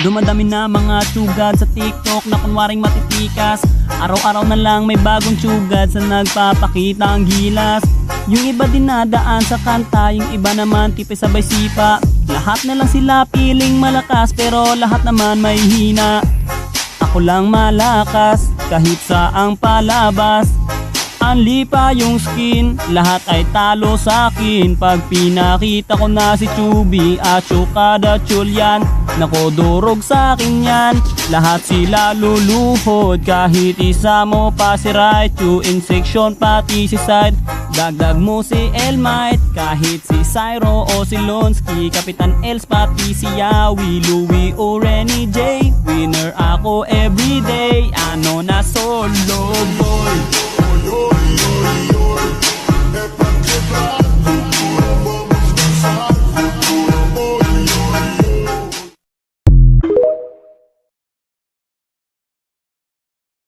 Dumadami na mga tsugad sa TikTok na kunwaring matitikas. Araw-araw na lang may bagong tsugad sa nagpapakita ang gilas. Yung iba dinadaan sa kanta, yung iba naman tipe sabay sipa. Lahat na lang sila piling malakas pero lahat naman may hina. Ako lang malakas kahit saang palabas. Anli pa yung skin, lahat ay talo sa akin. Pag pinakita ko na si Chubby at Chukada Chulyan, nako durog sa akin yan. Lahat sila luluhod kahit isa mo pa si Raichu. In section pati si side, dagdag mo si Elmite. Kahit si Cyro o si Lonsky, Kapitan Els pati si Yawi, Louie o Renny J. Winner ako everyday, ano na solo boy.